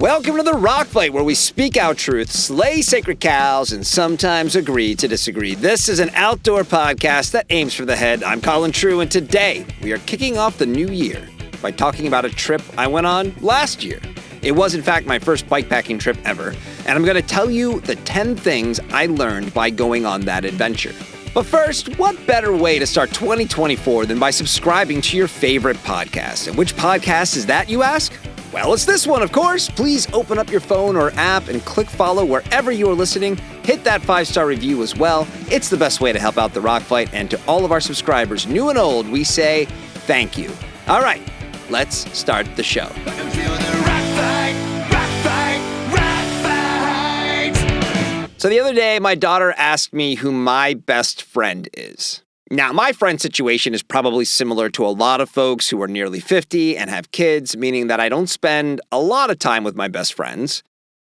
Welcome to the Rock Fight, where we speak out truth, slay sacred cows, and sometimes agree to disagree. This is an outdoor podcast that aims for the head. I'm Colin, and today we are kicking off the new year by talking about a trip I went on last year. It was, in fact, my first bikepacking trip ever, and I'm going to tell you the 10 things I learned by going on that adventure. But first, what better way to start 2024 than by subscribing to your favorite podcast? And which podcast is that, you ask? Well, it's this one, of course. Please open up your phone or app and click follow wherever you are listening. Hit that 5-star review as well. It's the best way to help out the Rock Fight, and to all of our subscribers, new and old, we say thank you. All right, let's start the show. Welcome to the Rock Fight, Rock Fight, Rock Fight. So the other day, my daughter asked me who my best friend is. Now, my friend situation is probably similar to a lot of folks who are nearly 50 and have kids, meaning that I don't spend a lot of time with my best friends.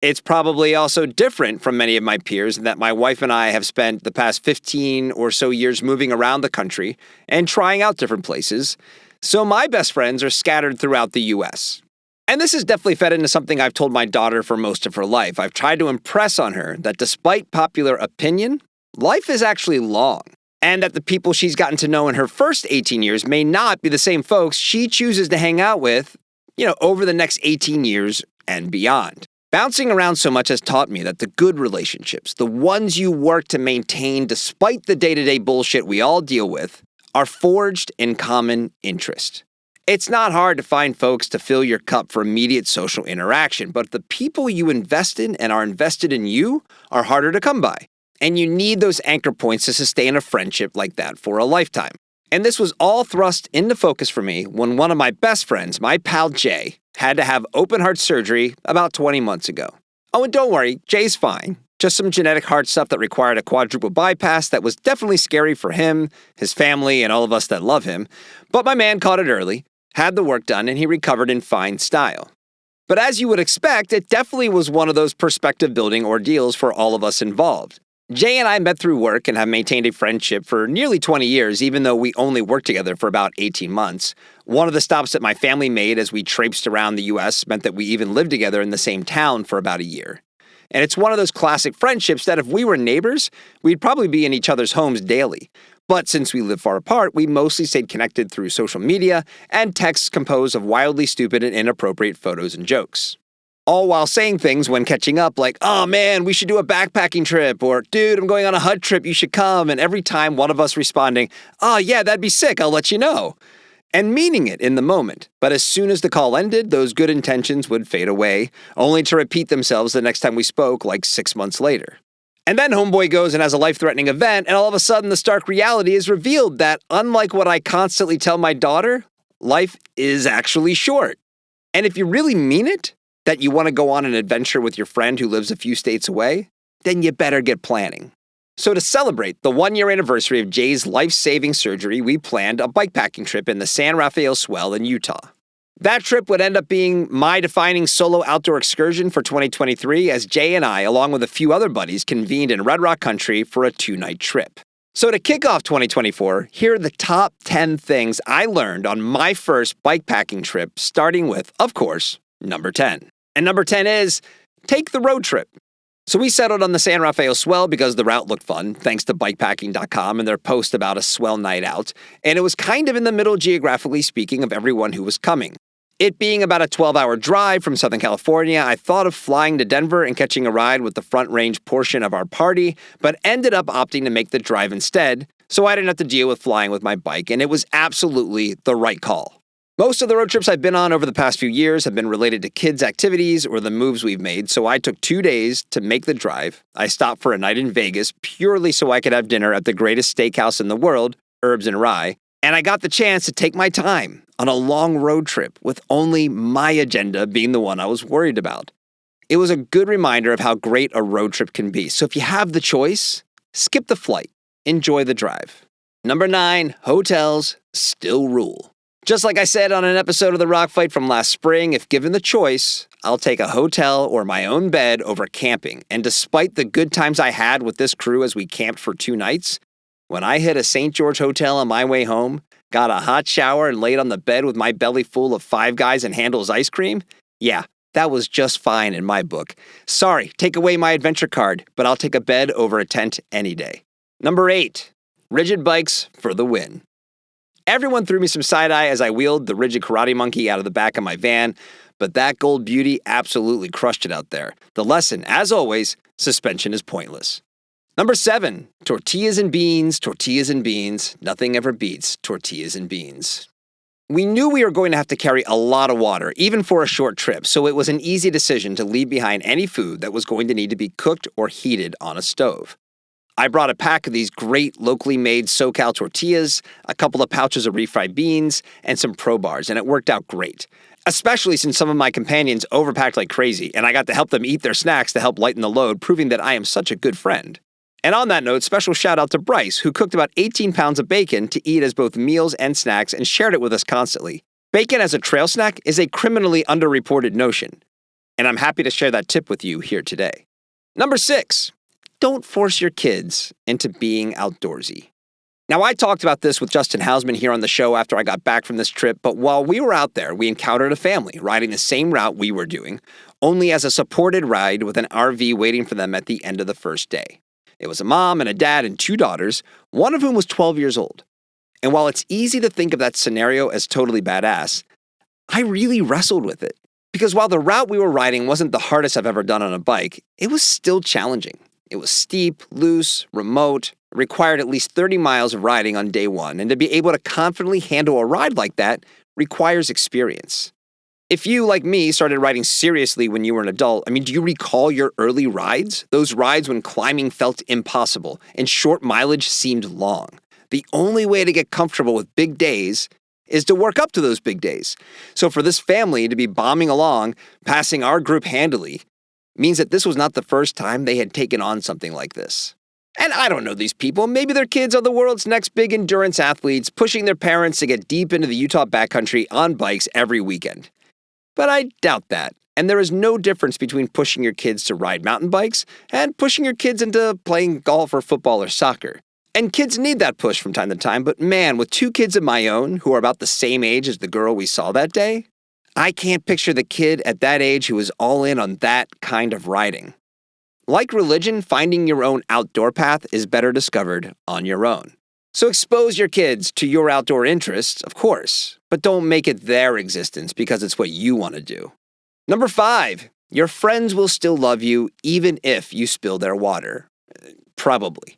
It's probably also different from many of my peers in that my wife and I have spent the past 15 or so years moving around the country and trying out different places. So my best friends are scattered throughout the U.S. And this has definitely fed into something I've told my daughter for most of her life. I've tried to impress on her that despite popular opinion, life is actually long. And that the people she's gotten to know in her first 18 years may not be the same folks she chooses to hang out with, over the next 18 years and beyond. Bouncing around so much has taught me that the good relationships, the ones you work to maintain despite the day-to-day bullshit we all deal with, are forged in common interest. It's not hard to find folks to fill your cup for immediate social interaction, but the people you invest in and are invested in you are harder to come by. And you need those anchor points to sustain a friendship like that for a lifetime. And this was all thrust into focus for me when one of my best friends, my pal Jay, had to have open heart surgery about 20 months ago. Oh, and don't worry, Jay's fine. Just some genetic heart stuff that required a quadruple bypass that was definitely scary for him, his family, and all of us that love him. But my man caught it early, had the work done, and he recovered in fine style. But as you would expect, it definitely was one of those perspective-building ordeals for all of us involved. Jay and I met through work and have maintained a friendship for nearly 20 years, even though we only worked together for about 18 months. One of the stops that my family made as we traipsed around the U.S. meant that we even lived together in the same town for about a year. And it's one of those classic friendships that if we were neighbors, we'd probably be in each other's homes daily. But since we live far apart, we mostly stayed connected through social media and texts composed of wildly stupid and inappropriate photos and jokes. All while saying things when catching up like, oh man, we should do a backpacking trip, or dude, I'm going on a hut trip, you should come. And every time one of us responding, oh yeah, that'd be sick, I'll let you know. And meaning it in the moment. But as soon as the call ended, those good intentions would fade away, only to repeat themselves the next time we spoke like 6 months later. And then homeboy goes and has a life-threatening event, and all of a sudden the stark reality is revealed that, unlike what I constantly tell my daughter, life is actually short. And if you really mean it, that you want to go on an adventure with your friend who lives a few states away, then you better get planning. So to celebrate the 1-year anniversary of Jay's life-saving surgery, we planned a bikepacking trip in the San Rafael Swell in Utah. That trip would end up being my defining solo outdoor excursion for 2023 as Jay and I, along with a few other buddies, convened in Red Rock Country for a 2-night trip. So to kick off 2024, here are the top 10 things I learned on my first bikepacking trip, starting with, of course, number 10. And number 10 is, take the road trip. So we settled on the San Rafael Swell because the route looked fun, thanks to bikepacking.com and their post about a swell night out, and it was kind of in the middle, geographically speaking, of everyone who was coming. It being about a 12-hour drive from Southern California, I thought of flying to Denver and catching a ride with the Front Range portion of our party, but ended up opting to make the drive instead, so I didn't have to deal with flying with my bike, and it was absolutely the right call. Most of the road trips I've been on over the past few years have been related to kids' activities or the moves we've made, so I took 2 days to make the drive. I stopped for a night in Vegas purely so I could have dinner at the greatest steakhouse in the world, Herbs and Rye, and I got the chance to take my time on a long road trip with only my agenda being the one I was worried about. It was a good reminder of how great a road trip can be, so if you have the choice, skip the flight, enjoy the drive. Number 9, hotels still rule. Just like I said on an episode of The Rock Fight from last spring, if given the choice, I'll take a hotel or my own bed over camping. And despite the good times I had with this crew as we camped for 2 nights, when I hit a St. George hotel on my way home, got a hot shower and laid on the bed with my belly full of Five Guys and Handel's ice cream, yeah, That was just fine in my book. Sorry, take away my adventure card, but I'll take a bed over a tent any day. Number 8, rigid bikes for the win. Everyone threw me some side-eye as I wheeled the rigid karate monkey out of the back of my van, but that gold beauty absolutely crushed it out there. The lesson, as always, suspension is pointless. Number 7, tortillas and beans, tortillas and beans. Nothing ever beats tortillas and beans. We knew we were going to have to carry a lot of water, even for a short trip, so it was an easy decision to leave behind any food that was going to need to be cooked or heated on a stove. I brought a pack of these great locally made SoCal tortillas, a couple of pouches of refried beans, and some Pro Bars, and it worked out great. Especially since some of my companions overpacked like crazy, and I got to help them eat their snacks to help lighten the load, proving that I am such a good friend. And on that note, special shout out to Bryce, who cooked about 18 pounds of bacon to eat as both meals and snacks and shared it with us constantly. Bacon as a trail snack is a criminally underreported notion, and I'm happy to share that tip with you here today. Number 6, don't force your kids into being outdoorsy. Now, I talked about this with Justin Hausman here on the show after I got back from this trip, but while we were out there, we encountered a family riding the same route we were doing, only as a supported ride with an RV waiting for them at the end of the first day. It was a mom and a dad and 2 daughters, one of whom was 12 years old. And while it's easy to think of that scenario as totally badass, I really wrestled with it. Because while the route we were riding wasn't the hardest I've ever done on a bike, it was still challenging. It was steep, loose, remote, required at least 30 miles of riding on day 1, and to be able to confidently handle a ride like that requires experience. If you, like me, started riding seriously when you were an adult, do you recall your early rides? Those rides when climbing felt impossible and short mileage seemed long. The only way to get comfortable with big days is to work up to those big days. So for this family to be bombing along, passing our group handily, means that this was not the first time they had taken on something like this. And I don't know these people. Maybe their kids are the world's next big endurance athletes, pushing their parents to get deep into the Utah backcountry on bikes every weekend. But I doubt that, and there is no difference between pushing your kids to ride mountain bikes and pushing your kids into playing golf or football or soccer. And kids need that push from time to time, but man, with 2 kids of my own who are about the same age as the girl we saw that day, I can't picture the kid at that age who is all in on that kind of riding. Like religion, finding your own outdoor path is better discovered on your own. So expose your kids to your outdoor interests, of course, but don't make it their existence because it's what you want to do. Number 5, your friends will still love you even if you spill their water. Probably.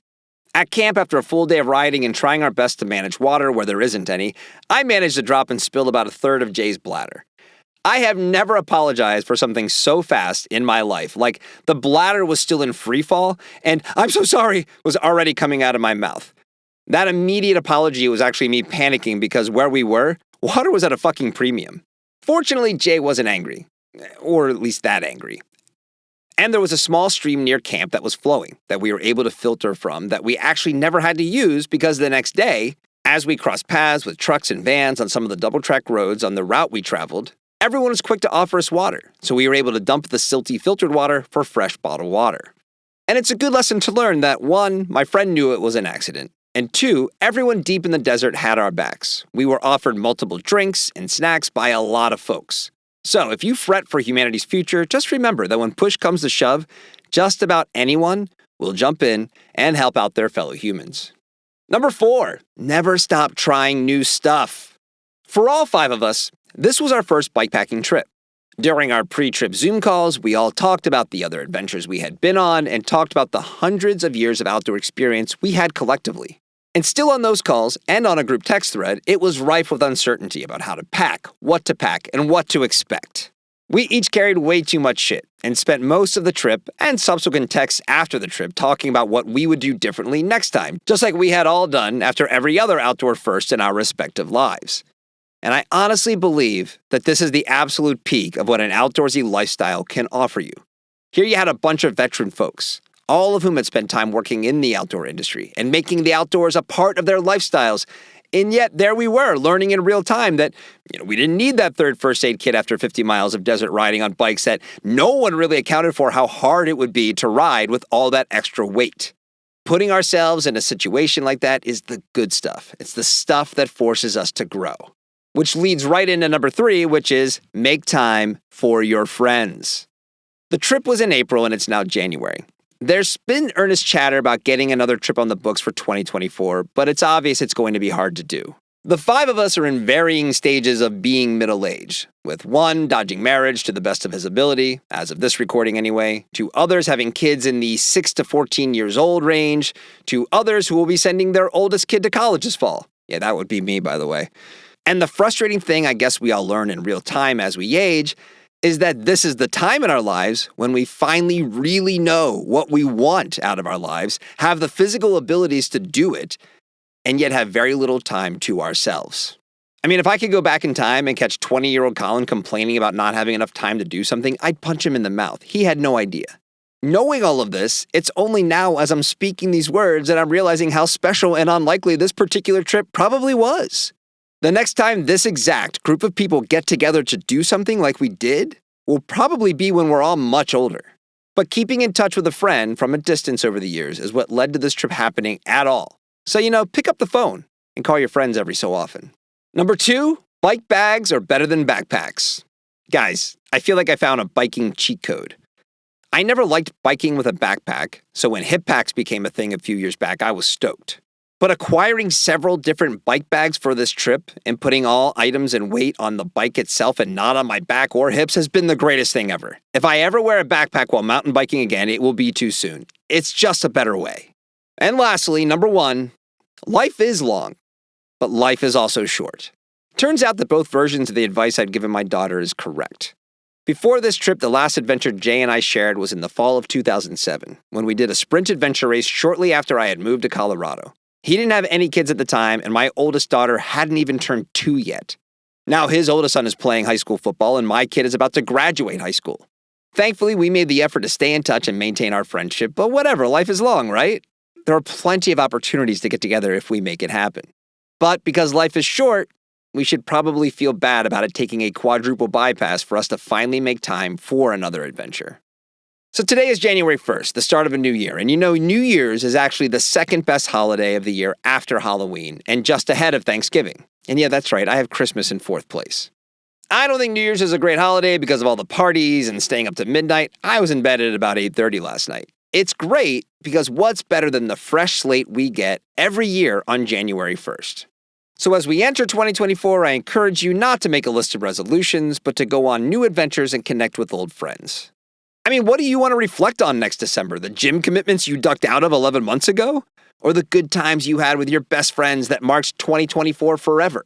At camp, after a full day of riding and trying our best to manage water where there isn't any, I managed to drop and spill about a third of Jay's bladder. I have never apologized for something so fast in my life, like the bladder was still in free fall and "I'm so sorry" was already coming out of my mouth. That immediate apology was actually me panicking because where we were, water was at a fucking premium. Fortunately, Jay wasn't angry, or at least that angry. And there was a small stream near camp that was flowing that we were able to filter from that we actually never had to use because the next day, as we crossed paths with trucks and vans on some of the double-track roads on the route we traveled, everyone was quick to offer us water, so we were able to dump the silty filtered water for fresh bottled water. And it's a good lesson to learn that 1, my friend knew it was an accident, and 2, everyone deep in the desert had our backs. We were offered multiple drinks and snacks by a lot of folks. So if you fret for humanity's future, just remember that when push comes to shove, just about anyone will jump in and help out their fellow humans. Number 4, never stop trying new stuff. For all 5 of us, this was our first bikepacking trip. During our pre-trip Zoom calls, we all talked about the other adventures we had been on and talked about the hundreds of years of outdoor experience we had collectively. And still on those calls and on a group text thread, it was rife with uncertainty about how to pack, and what to expect. We each carried way too much shit and spent most of the trip and subsequent texts after the trip talking about what we would do differently next time, just like we had all done after every other outdoor first in our respective lives. And I honestly believe that this is the absolute peak of what an outdoorsy lifestyle can offer you. Here you had a bunch of veteran folks, all of whom had spent time working in the outdoor industry and making the outdoors a part of their lifestyles. And yet there we were, learning in real time that we didn't need that third first aid kit after 50 miles of desert riding on bikes that no one really accounted for how hard it would be to ride with all that extra weight. Putting ourselves in a situation like that is the good stuff. It's the stuff that forces us to grow. which leads right into number 3, which is make time for your friends. The trip was in April and it's now January. There's been earnest chatter about getting another trip on the books for 2024, but it's obvious it's going to be hard to do. The 5 of us are in varying stages of being middle-aged, with one dodging marriage to the best of his ability, as of this recording anyway, to others having kids in the 6 to 14 years old range, to others who will be sending their oldest kid to college this fall. Yeah, that would be me, by the way. And the frustrating thing I guess we all learn in real time as we age is that this is the time in our lives when we finally really know what we want out of our lives, have the physical abilities to do it, and yet have very little time to ourselves. I mean, if I could go back in time and catch 20-year-old Colin complaining about not having enough time to do something, I'd punch him in the mouth. He had no idea. Knowing all of this, it's only now as I'm speaking these words that I'm realizing how special and unlikely this particular trip probably was. The next time this exact group of people get together to do something like we did will probably be when we're all much older. But keeping in touch with a friend from a distance over the years is what led to this trip happening at all. So, pick up the phone and call your friends every so often. Number 2, bike bags are better than backpacks. Guys, I feel like I found a biking cheat code. I never liked biking with a backpack, so when hip packs became a thing a few years back, I was stoked. But acquiring several different bike bags for this trip and putting all items and weight on the bike itself and not on my back or hips has been the greatest thing ever. If I ever wear a backpack while mountain biking again, it will be too soon. It's just a better way. And lastly, number 1, life is long, but life is also short. Turns out that both versions of the advice I'd given my daughter is correct. Before this trip, the last adventure Jay and I shared was in the fall of 2007, when we did a sprint adventure race shortly after I had moved to Colorado. He didn't have any kids at the time, and my oldest daughter hadn't even turned 2 yet. Now his oldest son is playing high school football, and my kid is about to graduate high school. Thankfully, we made the effort to stay in touch and maintain our friendship, but whatever, life is long, right? There are plenty of opportunities to get together if we make it happen. But because life is short, we should probably feel bad about it taking a quadruple bypass for us to finally make time for another adventure. So today is January 1st, the start of a new year. And New Year's is actually the second best holiday of the year after Halloween and just ahead of Thanksgiving. And yeah, that's right, I have Christmas in 4th place. I don't think New Year's is a great holiday because of all the parties and staying up to midnight. I was in bed at about 8:30 last night. It's great because what's better than the fresh slate we get every year on January 1st? So as we enter 2024, I encourage you not to make a list of resolutions, but to go on new adventures and connect with old friends. I mean, what do you want to reflect on next December? The gym commitments you ducked out of 11 months ago? Or the good times you had with your best friends that marked 2024 forever?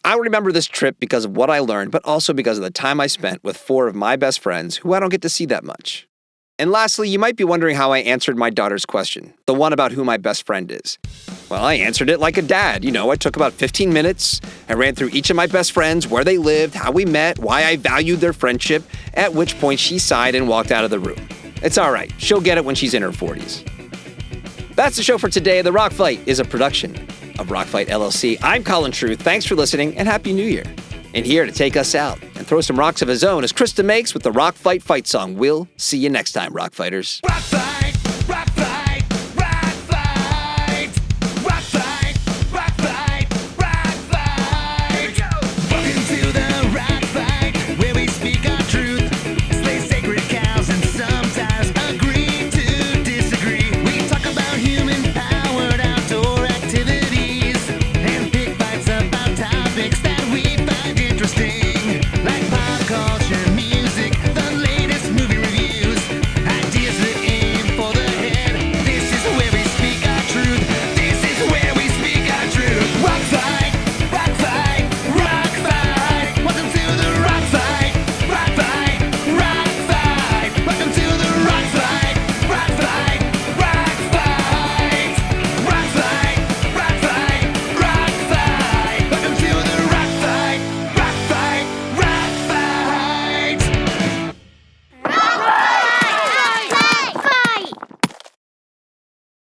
I remember this trip because of what I learned, but also because of the time I spent with 4 of my best friends who I don't get to see that much. And lastly, you might be wondering how I answered my daughter's question, the one about who my best friend is. Well, I answered it like a dad. I took about 15 minutes. I ran through each of my best friends, where they lived, how we met, why I valued their friendship, at which point she sighed and walked out of the room. It's all right. She'll get it when she's in her 40s. That's the show for today. The Rock Fight is a production of Rock Fight LLC. I'm Colin True. Thanks for listening and Happy New Year. And here to take us out and throw some rocks of his own is Krista Makes with the Rock Fight fight song. We'll see you next time, Rock Fighters.